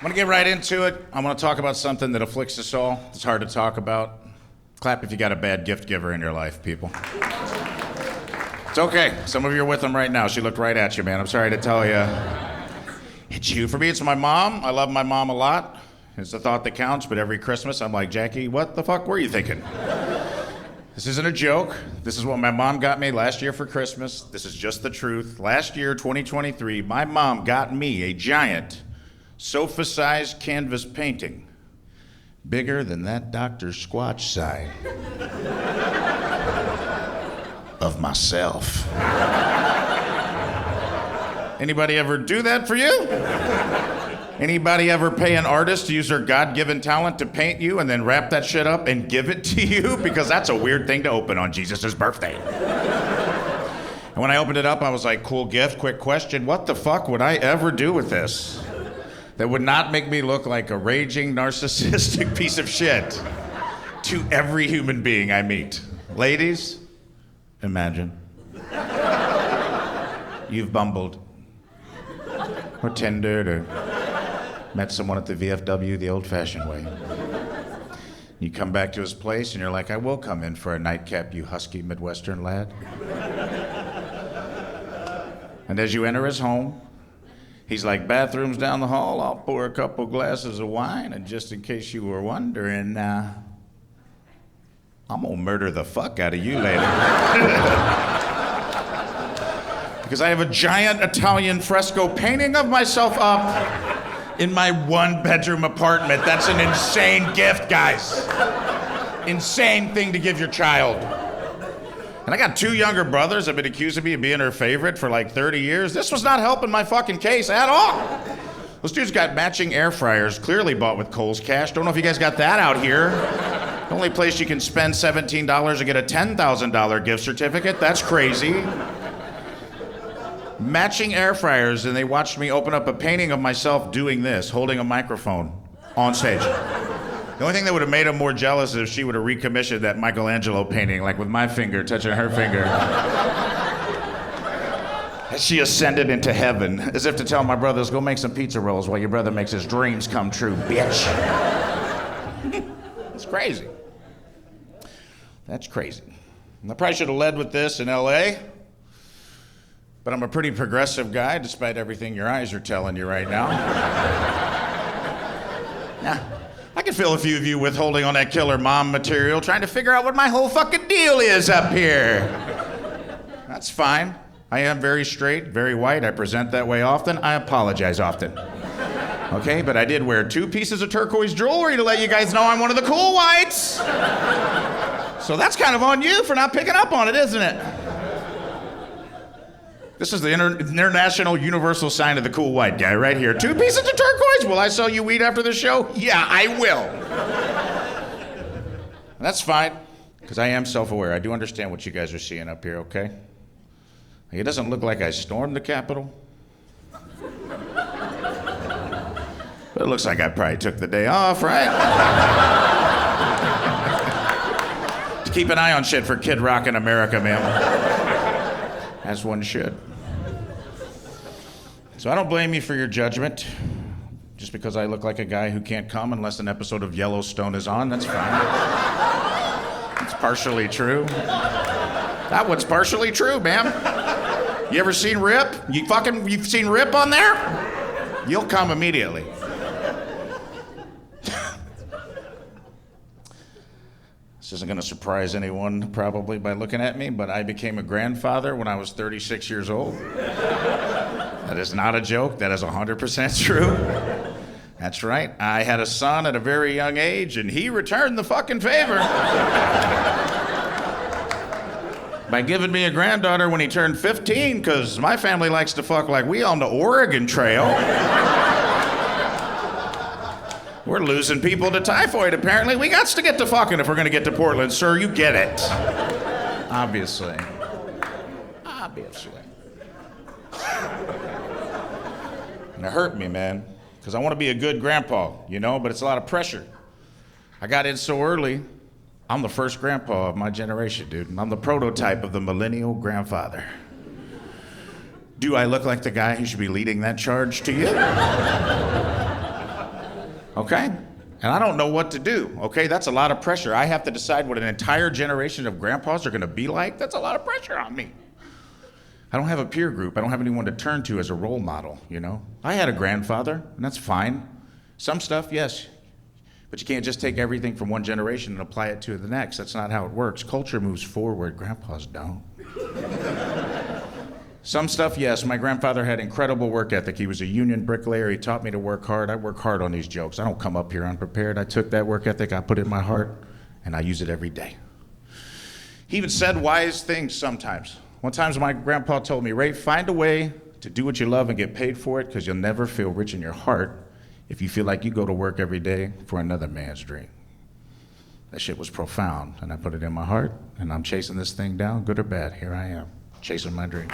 I'm gonna get right into it. I want to talk about something that afflicts us all. It's hard to talk about. Clap if you got a bad gift giver in your life, people. It's okay. Some of you are with them right now. She looked right at you, man. I'm sorry to tell you. It's you. For me, it's my mom. I love my mom a lot. It's the thought that counts, but every Christmas, I'm like, Jackie, what the fuck were you thinking? This isn't a joke. This is what my mom got me last year for Christmas. This is just the truth. Last year, 2023, my mom got me a giant sofa-sized canvas painting, bigger than that Dr. Squatch sign, of myself. Anybody ever do that for you? Anybody ever pay an artist to use their God-given talent to paint you and then wrap that shit up and give it to you? Because that's a weird thing to open on Jesus' birthday. And when I opened it up, I was like, cool gift, quick question, what the fuck would I ever do with this that would not make me look like a raging, narcissistic piece of shit to every human being I meet? Ladies, imagine. You've bumbled, or Tindered, or met someone at the VFW the old-fashioned way. You come back to his place and you're like, I will come in for a nightcap, you husky Midwestern lad. And as you enter his home, he's like, bathrooms down the hall, I'll pour a couple glasses of wine, and just in case you were wondering, I'm gonna murder the fuck out of you later. Because I have a giant Italian fresco painting of myself up in my one-bedroom apartment. That's an insane gift, guys. Insane thing to give your child. And I got two younger brothers that have been accusing me of being her favorite for like 30 years. This was not helping my fucking case at all. Those dudes got matching air fryers, clearly bought with Kohl's cash. Don't know if you guys got that out here. The only place you can spend $17 to get a $10,000 gift certificate, that's crazy. Matching air fryers, and they watched me open up a painting of myself doing this, holding a microphone on stage. The only thing that would have made them more jealous is if she would have recommissioned that Michelangelo painting, like with my finger touching her finger. As she ascended into heaven, as if to tell my brothers, go make some pizza rolls while your brother makes his dreams come true, bitch. It's crazy. That's crazy. And I probably should have led with this in LA, but I'm a pretty progressive guy, despite everything your eyes are telling you right now. Yeah. I can feel a few of you withholding on that killer mom material, trying to figure out what my whole fucking deal is up here. That's fine. I am very straight, very white. I present that way often. I apologize often. Okay, but I did wear 2 pieces of turquoise jewelry to let you guys know I'm one of the cool whites. So that's kind of on you for not picking up on it, isn't it? This is the international universal sign of the cool white guy right here. 2 pieces of turquoise? Will I sell you weed after the show? Yeah, I will. That's fine, because I am self-aware. I do understand what you guys are seeing up here, okay? It doesn't look like I stormed the Capitol. But it looks like I probably took the day off, right? To keep an eye on shit for Kid Rock in America, man. As one should. So I don't blame you for your judgment. Just because I look like a guy who can't come unless an episode of Yellowstone is on, that's fine. It's partially true. That one's partially true, ma'am. You ever seen Rip? You've seen Rip on there? You'll come immediately. This isn't gonna surprise anyone probably by looking at me, but I became a grandfather when I was 36 years old. That is not a joke, that is 100% true. That's right, I had a son at a very young age and he returned the fucking favor. By giving me a granddaughter when he turned 15, because my family likes to fuck like we on the Oregon Trail. We're losing people to typhoid, apparently. We got to get to fucking if we're gonna get to Portland, sir. You get it. Obviously. And it hurt me, man, because I want to be a good grandpa, you know, but it's a lot of pressure. I got in so early. I'm the first grandpa of my generation, dude. I'm the prototype of the millennial grandfather. Do I look like the guy who should be leading that charge to you? okay? And I don't know what to do, okay? That's a lot of pressure. I have to decide what an entire generation of grandpas are gonna be like. That's a lot of pressure on me. I don't have a peer group. I don't have anyone to turn to as a role model, you know? I had a grandfather, and that's fine. Some stuff, yes, but you can't just take everything from one generation and apply it to the next. That's not how it works. Culture moves forward, grandpas don't. Some stuff, yes, my grandfather had incredible work ethic. He was a union bricklayer. He taught me to work hard. I work hard on these jokes. I don't come up here unprepared. I took that work ethic, I put it in my heart, and I use it every day. He even said wise things sometimes. One time my grandpa told me, Rafe, find a way to do what you love and get paid for it, because you'll never feel rich in your heart if you feel like you go to work every day for another man's dream. That shit was profound, and I put it in my heart, and I'm chasing this thing down, good or bad. Here I am, chasing my dreams.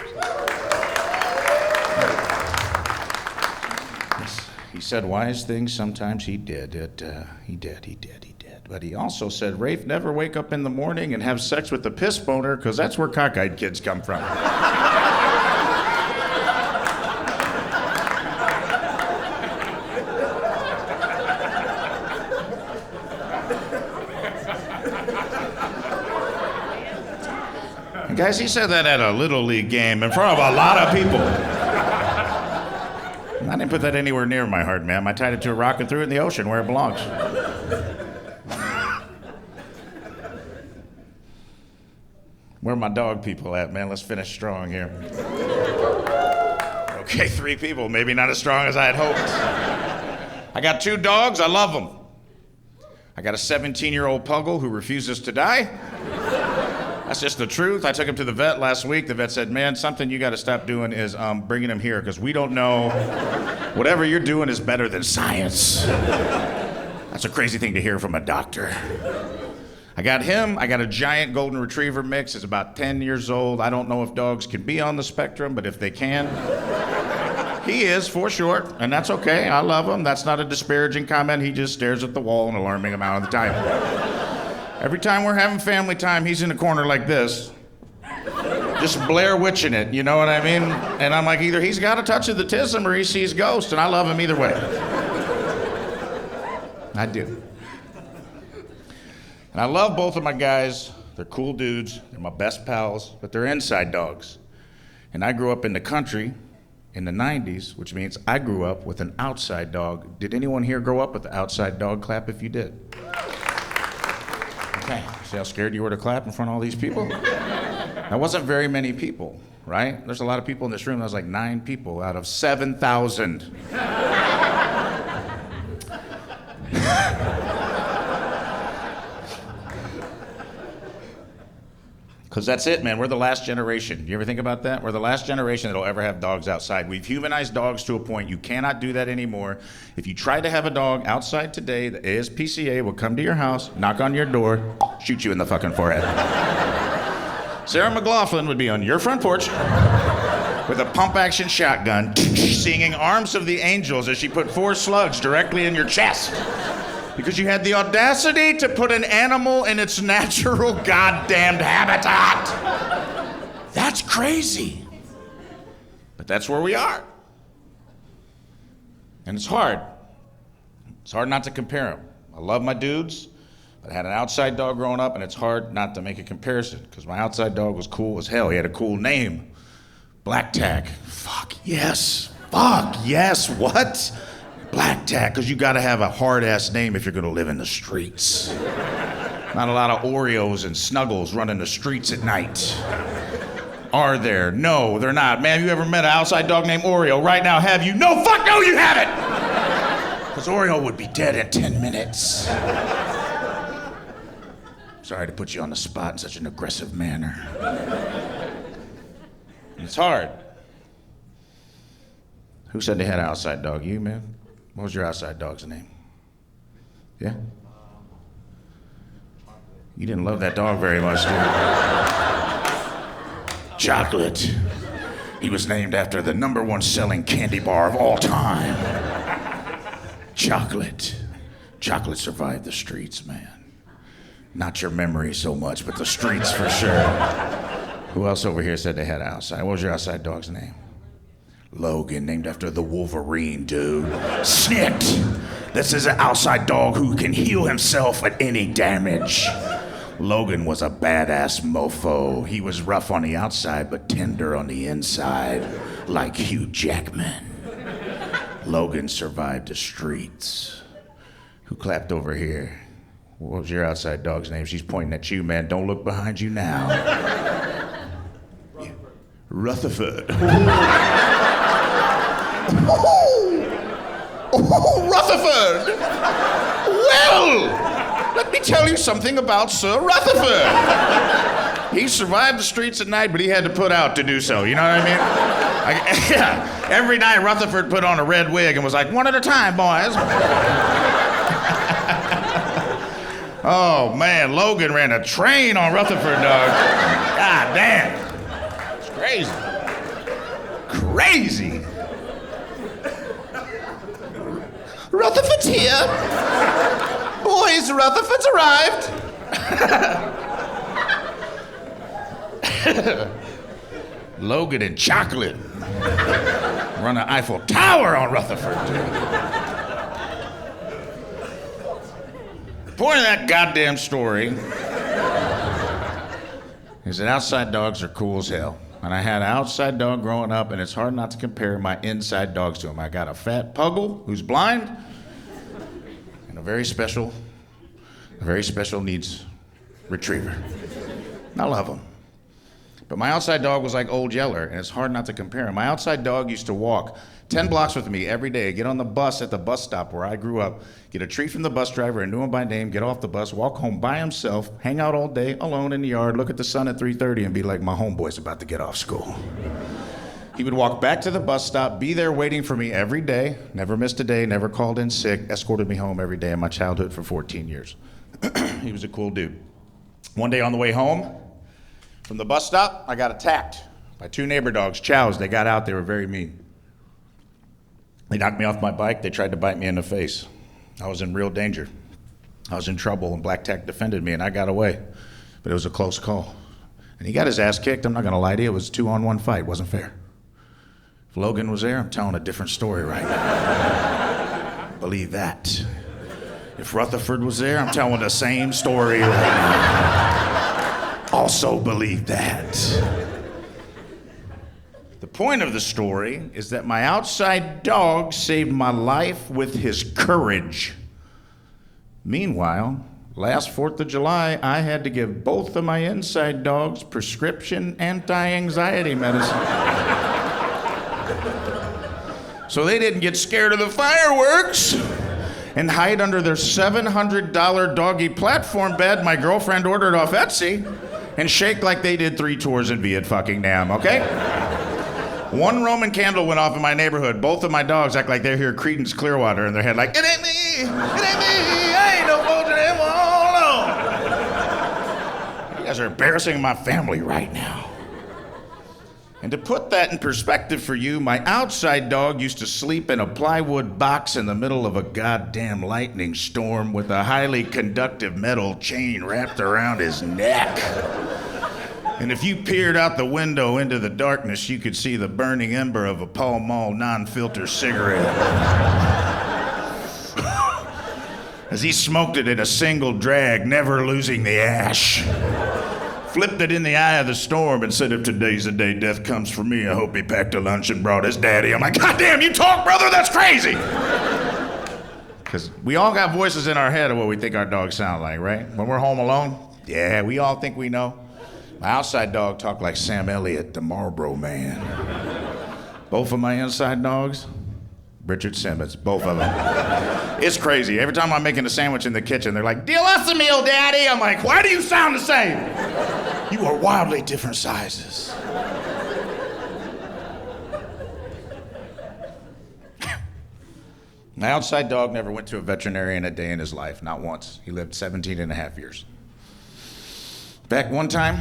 Yes, he said wise things, sometimes he did. He did. But he also said, Rafe, never wake up in the morning and have sex with the piss boner, because that's where cockeyed kids come from. Guys, he said that at a Little League game in front of a lot of people. I didn't put that anywhere near my heart, ma'am. I tied it to a rock and threw it in the ocean where it belongs. Where are my dog people at, man? Let's finish strong here. Okay, 3 people, maybe not as strong as I had hoped. I got 2 dogs, I love them. I got a 17-year-old puggle who refuses to die. That's just the truth. I took him to the vet last week. The vet said, man, something you got to stop doing is bringing him here, because we don't know. Whatever you're doing is better than science. That's a crazy thing to hear from a doctor. I got him. I got a giant golden retriever mix. It's about 10 years old. I don't know if dogs can be on the spectrum, but if they can, he is for short, and that's okay. I love him. That's not a disparaging comment. He just stares at the wall an alarming amount of the time. Every time we're having family time, he's in a corner like this, just Blair Witching it, you know what I mean? And I'm like, either he's got a touch of the tism or he sees ghosts, and I love him either way. I do. And I love both of my guys. They're cool dudes. They're my best pals, but they're inside dogs. And I grew up in the country in the 90s, which means I grew up with an outside dog. Did anyone here grow up with an outside dog? Clap if you did. Okay, see how scared you were to clap in front of all these people? That wasn't very many people, right? There's a lot of people in this room. That was like 9 people out of 7,000. Because that's it, man. We're the last generation. You ever think about that? We're the last generation that'll ever have dogs outside. We've humanized dogs to a point. You cannot do that anymore. If you try to have a dog outside today, the ASPCA will come to your house, knock on your door, shoot you in the fucking forehead. Sarah McLachlan would be on your front porch with a pump-action shotgun, singing Arms of the Angels as she put 4 slugs directly in your chest. Because you had the audacity to put an animal in its natural goddamned habitat. That's crazy. But that's where we are. And it's hard. It's hard not to compare them. I love my dudes, but I had an outside dog growing up, and it's hard not to make a comparison, because my outside dog was cool as hell. He had a cool name. Black Tag. Fuck yes. What? Black Tag, because you gotta have a hard-ass name if you're gonna live in the streets. Not a lot of Oreos and Snuggles running the streets at night. Are there? No, they're not. Man, you ever met an outside dog named Oreo? Right now, have you? No, fuck no, you haven't! Because Oreo would be dead in 10 minutes. Sorry to put you on the spot in such an aggressive manner. It's hard. Who said they had an outside dog? You, man? What was your outside dog's name? Yeah? You didn't love that dog very much, did you? Chocolate. He was named after the #1 selling candy bar of all time. Chocolate. Chocolate survived the streets, man. Not your memory so much, but the streets for sure. Who else over here said they had an outside? What was your outside dog's name? Logan, named after the Wolverine, dude. Snicked. This is an outside dog who can heal himself at any damage. Logan was a badass mofo. He was rough on the outside, but tender on the inside, like Hugh Jackman. Logan survived the streets. Who clapped over here? What was your outside dog's name? She's pointing at you, man. Don't look behind you now. Rutherford. Oh, Rutherford! Well, let me tell you something about Sir Rutherford. He survived the streets at night, but he had to put out to do so. You know what I mean? Yeah. Every night, Rutherford put on a red wig and was like, one at a time, boys. Oh, man, Logan ran a train on Rutherford, dog. God damn. It's crazy. Crazy. Rutherford's here. Boys, Rutherford's arrived. Logan and chocolate. Run an Eiffel Tower on Rutherford. The point of that goddamn story is that outside dogs are cool as hell. And I had an outside dog growing up, and it's hard not to compare my inside dogs to him. I got a fat puggle who's blind, and a very special needs retriever. I love him. But my outside dog was like Old Yeller, and it's hard not to compare him. My outside dog used to walk 10 blocks with me every day, get on the bus at the bus stop where I grew up, get a treat from the bus driver and knew him by name, get off the bus, walk home by himself, hang out all day alone in the yard, look at the sun at 3:30 and be like, my homeboy's about to get off school. He would walk back to the bus stop, be there waiting for me every day, never missed a day, never called in sick, escorted me home every day of my childhood for 14 years. He was a cool dude. One day on the way home from the bus stop, I got attacked by two neighbor dogs, chows. They got out, they were very mean. They knocked me off my bike, they tried to bite me in the face. I was in real danger. I was in trouble, and Black Tech defended me, and I got away. But it was a close call. And he got his ass kicked, I'm not gonna lie to you, it was a 2-on-1 fight, it wasn't fair. If Logan was there, I'm telling a different story right now. Believe that. If Rutherford was there, I'm telling the same story right now. Also believe that. The point of the story is that my outside dog saved my life with his courage. Meanwhile, last 4th of July, I had to give both of my inside dogs prescription anti-anxiety medicine. So they didn't get scared of the fireworks and hide under their $700 doggy platform bed my girlfriend ordered off Etsy and shake like they did 3 tours in Vietnam, okay? One Roman candle went off in my neighborhood. Both of my dogs act like they hear Creedence Clearwater in their head, like, it ain't me, I ain't no vulture anymore. You guys are embarrassing my family right now. And to put that in perspective for you, my outside dog used to sleep in a plywood box in the middle of a goddamn lightning storm with a highly conductive metal chain wrapped around his neck. And if you peered out the window into the darkness, you could see the burning ember of a Pall Mall non-filter cigarette. As he smoked it in a single drag, never losing the ash. Flipped it in the eye of the storm and said, if today's the day death comes for me, I hope he packed a lunch and brought his daddy. I'm like, God damn, you talk, brother? That's crazy. Because we all got voices in our head of what we think our dogs sound like, right? When we're home alone, yeah, we all think we know. My outside dog talked like Sam Elliott, the Marlboro Man. Both of my inside dogs, Richard Simmons, both of them. It's crazy. Every time I'm making a sandwich in the kitchen, they're like, deal us a meal, Daddy. I'm like, why do you sound the same? You are wildly different sizes. My outside dog never went to a veterinarian a day in his life, not once. He lived 17 and a half years. Back one time,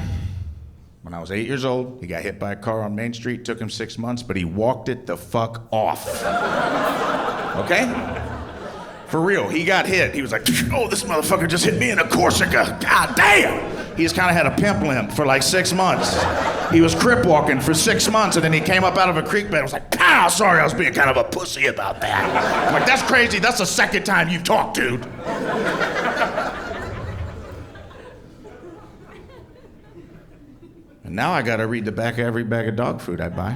when I was 8 years old, he got hit by a car on Main Street, took him 6 months, but he walked it the fuck off. Okay? For real, he got hit. He was like, oh, this motherfucker just hit me in a Corsica. God damn. He just kind of had a pimp limp for like 6 months. He was crip walking for 6 months, and then he came up out of a creek bed and was like, pow, sorry, I was being kind of a pussy about that. I'm like, that's crazy. That's the second time you've talked, dude. And now I gotta read the back of every bag of dog food I buy.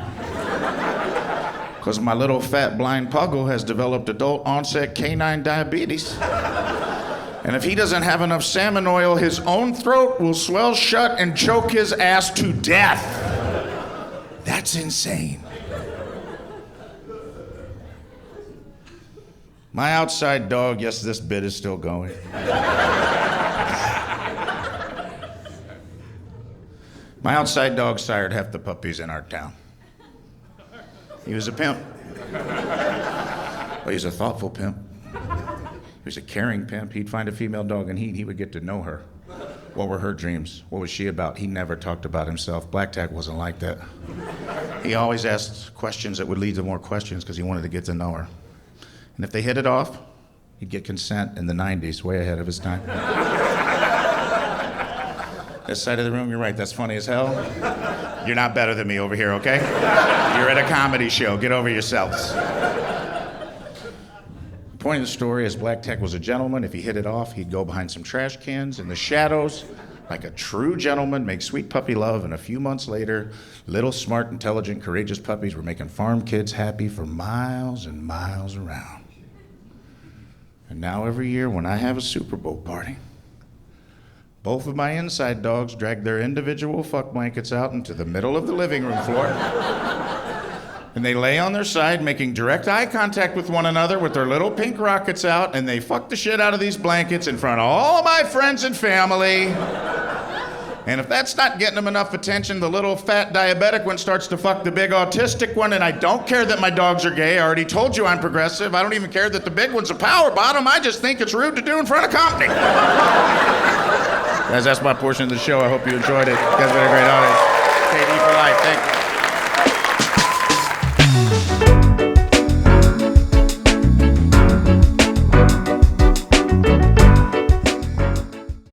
Because my little fat blind puggle has developed adult onset canine diabetes. And if he doesn't have enough salmon oil, his own throat will swell shut and choke his ass to death. That's insane. My outside dog, yes, this bit is still going. My outside dog sired half the puppies in our town. He was a pimp. But he's a thoughtful pimp. He was a caring pimp. He'd find a female dog and he would get to know her. What were her dreams? What was she about? He never talked about himself. Black Tack wasn't like that. He always asked questions that would lead to more questions because he wanted to get to know her. And if they hit it off, he'd get consent in the 90s, way ahead of his time. This side of the room, you're right, that's funny as hell. You're not better than me over here, okay? You're at a comedy show, get over yourselves. The point of the story is Black Tech was a gentleman. If he hit it off, he'd go behind some trash cans in the shadows, like a true gentleman, make sweet puppy love, and a few months later, little smart, intelligent, courageous puppies were making farm kids happy for miles and miles around. And now every year when I have a Super Bowl party, both of my inside dogs drag their individual fuck blankets out into the middle of the living room floor. And they lay on their side, making direct eye contact with one another with their little pink rockets out, and they fuck the shit out of these blankets in front of all my friends and family. And if that's not getting them enough attention, the little fat diabetic one starts to fuck the big autistic one, and I don't care that my dogs are gay. I already told you I'm progressive. I don't even care that the big one's a power bottom. I just think it's rude to do in front of company. Guys, that's my portion of the show. I hope you enjoyed it. You guys have been a great audience. KD for life. Thank you.